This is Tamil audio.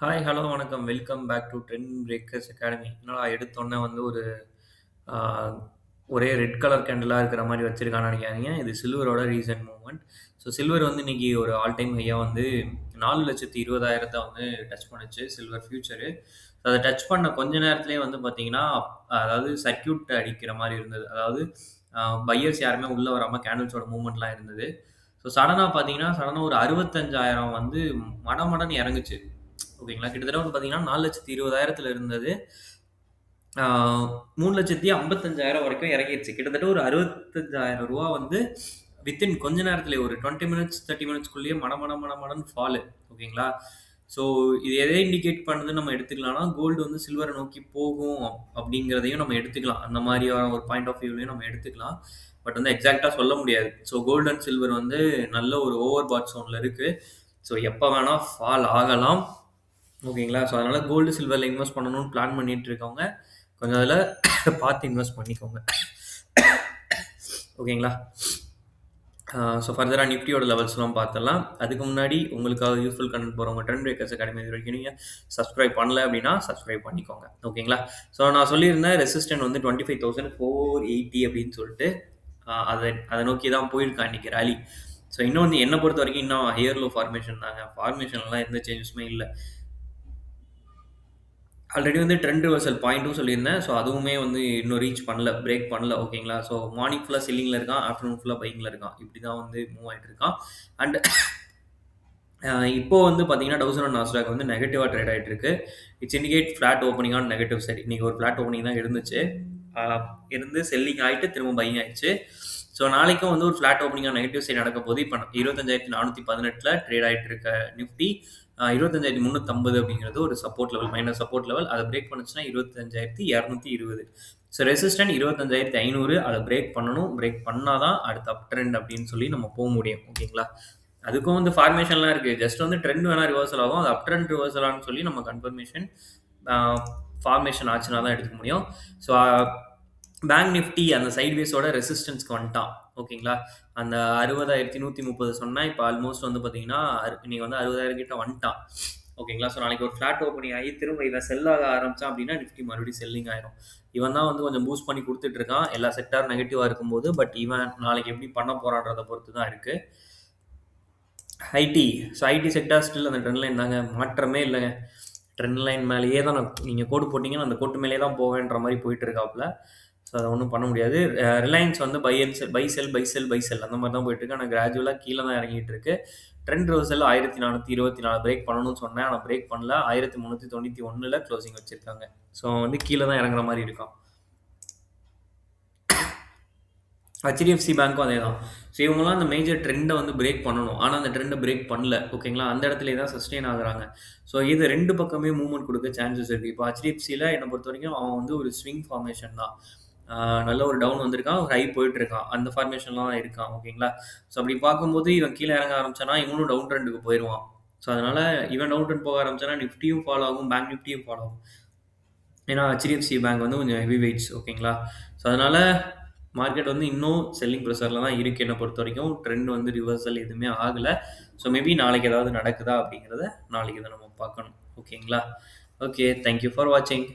ஹாய், ஹலோ, வணக்கம். Welcome back to trend breakers academy. என்னடா எடுத்தோனே வந்து ஒரு ஆ ஒரே ரெட் கலர் கேண்டிலா இருக்கிற மாரி வச்சிருக்கான்னு நெனைக்காதீங்க. இது சில்வரோட ரீசென்ட் மூவ்மெண்ட். ஸோ சில்வர் வந்து இன்னைக்கு ஒரு ஆல் டைம் ஹையா வந்து 4,20,000 வந்து டச் பண்ணுச்சு சில்வர் ஃபியூச்சரு. அத டச் பண்ண கொஞ்ச நேரத்திலேயே வந்து பார்த்தீங்கன்னா, அதாவது சர்க்யூட் அடிக்கிற மாரி இருந்தது. அதாவது அ பையர்ஸ் யாருமே உள்ள வராம கேண்டில்ஸோட மூவ்மெண்ட்லாம் இருந்தது. ஸோ சடனா ஒரு 65,000 வந்து மடமடன்னு இறங்குச்சு. ஓகேங்களா. கிட்டத்தட்ட வந்து பார்த்தீங்கன்னா, 4,20,000த்துல இருந்தது. ஆ 3,55,000 வரைக்கும் இறங்கிருச்சு. கிட்டத்தட்ட ஒரு ரூ. 65,000 வந்து வித்தின் கொஞ்ச நேரத்திலேயே ஒரு 20 மினிட்ஸ், 30 மினிட்ஸ்க்குள்ளேயே மடமடன்னு ஃபாலு. ஓகேங்களா. ஸோ இது எத இண்டிகேட் பண்ணுதுன்னு நம்ம எடுத்துக்கலாம்னா, கோல்டு வந்து சில்வர நோக்கி போகும் அப்படிங்கிறதையும் நம்ம எடுத்துக்கலாம். அந்த மாரியான ஒரு பாயிண்ட் ஆஃப் வியூலயும் நம்ம எடுத்துக்கலாம். பட் வந்து எக்ஸாக்ட்டா சொல்ல முடியாது. ஸோ கோல்டு அண்ட் சில்வர் வந்து நல்ல ஒரு ஓவர் பாட் ஜோன்ல இருக்கு. ஸோ எப்ப வேணா ஃபால் ஆகலாம். ஓகேங்களா. ஸோ அதனால கோல்டு, சில்வர்ல இன்வெஸ்ட் பண்ணணும்னு பிளான் பண்ணிட்டு இருக்கவங்க, கொஞ்சம் அதில பார்த்து இன்வெஸ்ட் பண்ணிக்கோங்க. ஓகேங்களா. ஸோ ஃபர்தரா நிஃப்டியோட லெவல்ஸ்லாம் பார்த்துடலாம். அதுக்கு முன்னாடி உங்களுக்காக யூஸ்ஃபுல் கன்டென்ட் போறவங்க ட்ரெண்ட் பிரேக்கர்ஸ் அகாடமி இது வரைக்கும் நீங்க சப்ஸ்கிரைப் பண்ணல அப்படின்னா, சப்ஸ்கிரைப் பண்ணிக்கோங்க. ஓகேங்களா. ஸோ நான் சொல்லியிருந்தேன் ரெசிஸ்டன்ட் வந்து 25,480 அப்படின்னு சொல்லிட்டு, அத அத நோக்கி தான் போயிருக்கான் இன்னைக்கு ராலி. ஸோ இன்னும் வந்து என்ன பொறுத்தவரைக்கும் இன்னும் ஹையர் லோ ஃபார்மேஷன் தாங்க. ஃபார்மேஷன்லாம் எந்த சேஞ்சஸுமே இல்ல. ஆல்ரெடி வந்து ட்ரெண்ட் ரிவர்சல் 0.2 சொல்லியிருந்தேன். ஸோ அதுவுமே வந்து இன்னும் ரீச் பண்ணல. பிரேக் பண்ணல. ஓகேங்களா. ஸோ மார்னிங் ஃபுல்லா செல்லிங்ல இருக்கான். ஆஃப்டர்நூன் ஃபுல்லா பையிங்ல இருக்கான். இப்படி தான் வந்து மூவ் ஆயிட்டு இருக்கான். அண்ட் இப்போ வந்து பார்த்தீங்கன்னா, டவ் ஜோன்ஸ் நாஸ்டாக் வந்து நெகட்டிவா ட்ரேட் ஆயிட்டு இருக்கு. It's indicate flat opening on negative side. இன்னைக்கு ஒரு ஃபிளாட் ஓப்பனிங் தான் இருந்துச்சு. அ இருந்து செல்லிங் ஆயிட்டு திரும்ப பையிங் ஆயிடுச்சு. ஸோ நாளைக்கும் வந்து ஒரு flat opening on negative side நடக்க போது. இப்ப 25,418ல ட்ரேட் ஆயிட்டு இருக்க நிஃப்டி 25,350 அப்படிங்கிறது ஒரு support level, minor support level. அத பிரேக் பண்ணுச்சுன்னா 25,220. ஸோ ரெசிஸ்டன்ட் 25,500 அத பிரேக் பண்ணணும். பிரேக் பண்ணா தான் அடுத்த அப் ட்ரெண்ட் அப்படின்னு சொல்லி நம்ம முடியும். ஓகேங்களா. அதுக்கும் வந்து ஃபார்மேஷன்லாம் இருக்கு. ஜஸ்ட் வந்து ட்ரெண்ட் வேணா ரிவர்சல் ஆகும். அது அப் ட்ரெண்ட் ரிவர்சலான்னு சொல்லி நம்ம கன்ஃபர்மேஷன் அ ஃபார்மேஷன் ஆச்சுனா தான் எடுத்துக்க முடியும். ஸோ பேங்க் நிஃப்டி அந்த சைட்வேஸோட ரெசிஸ்டன்ஸ்க்கு வந்துட்டான். ஓகேங்களா. அந்த 60,130 சொன்னா, இப்ப ஆல்மோஸ்ட் வந்து பார்த்தீங்கன்னா, இன்னைக்கு வந்து 60,000 கிட்ட வந்துட்டான். ஓகேங்களா. ஸோ நாளைக்கு ஒரு ஃபிளாட் ஓப்பனிங் ஆகி திரும்ப இவன் செல் ஆக ஆரம்பிச்சான் அப்படின்னா, நிஃப்டி மறுபடியும் செல்லிங் ஆயிரும். இவன் தான் வந்து கொஞ்சம் பூஸ்ட் பண்ணி குடுத்துட்டு இருக்கான். எல்லா செக்டாரும் நெகட்டிவா இருக்கும்போது. பட் இவன் நாளைக்கு எப்படி பண்ண போறான்றத பொறுத்து தான் இருக்கு. IT. So IT sector still அந்த ட்ரெண்ட் லைன் தாங்க. மாற்றமே இல்லங்க. ட்ரெண்ட் லைன் மேலேயே தான் நீங்க கோடு போட்டீங்கன்னா, அந்த கோட்டு மேலேயே தான் போவேன்ற மாரி போயிட்டு இருக்காப்ல. ஸோ அத ஒண்ணும் பண்ண முடியாது. ரிலையன்ஸ் வந்து buy and sell, buy sell, buy sell, buy sell அந்த மாரி தான் போயிட்டு இருக்கு. ஆனா கிராஜுவலா கீழ தான் இறங்கிட்டு இருக்கு. ட்ரெண்ட் ரிவர்சல் 1424 பிரேக் பண்ணணும்னு சொன்னேன். ஆனா பிரேக் பண்ணல. 1391ல க்ளோசிங் வச்சிருக்காங்க. ஸோ வந்து கீழ தான் இறங்குற மாரி இருக்காம். HDFC பேங்க்கும் அதேதான். ஸோ இவங்கலாம் அந்த மேஜர் ட்ரெண்ட வந்து பிரேக் பண்ணணும். ஆனா அந்த ட்ரெண்ட பிரேக் பண்ணல. ஓகேங்களா. அந்த இடத்திலேயே தான் சஸ்டெயின் ஆகுறாங்க. ஸோ இது 2 பக்கமே மூவ்மெண்ட் குடுக்க சான்சஸ் இருக்கு. இப்போ HDFCல என்ன பொறுத்தவரைக்கும் அவன் வந்து ஒரு ஸ்விங் ஃபார்மேஷன் தான். ஆ நல்ல ஒரு டவுன் வந்திருக்கான். ஒரு ஹை போயிட்டு இருக்கான். அந்த ஃபார்மேஷன்ல தான் இருக்கான். ஓகேங்களா. ஸோ அப்படி பார்க்கும்போது இவன் கீழ இறங்க ஆரம்பிச்சானா, இவனும் டவுன் ட்ரெண்டுக்கு போயிருவான். ஸோ அதனால இவன் டவுன் ட்ரெண்ட் போக ஆரம்பிச்சானா, நிஃப்டியும் ஃபாலோ ஆகும். பேங்க் நிஃப்டியும் ஃபாலோ ஆகும். ஏன்னா HDFC பேங்க் வந்து கொஞ்சம் ஹெவி வெயிட்ஸ். ஓகேங்களா. ஸோ அதனால மார்க்கெட் வந்து இன்னும் செல்லிங் பிரஷர்ல தான் இருக்கு என்ன பொறுத்தவரைக்கும். ட்ரெண்ட் வந்து ரிவர்சல் எதுவுமே ஆகல. ஸோ மேபி நாளைக்கு ஏதாவது நடக்குதா அப்படிங்கிறத நாளைக்கு இத நம்ம பார்க்கணும். ஓகேங்களா. ஓகே. தேங்க் யூ ஃபார் வாட்சிங்.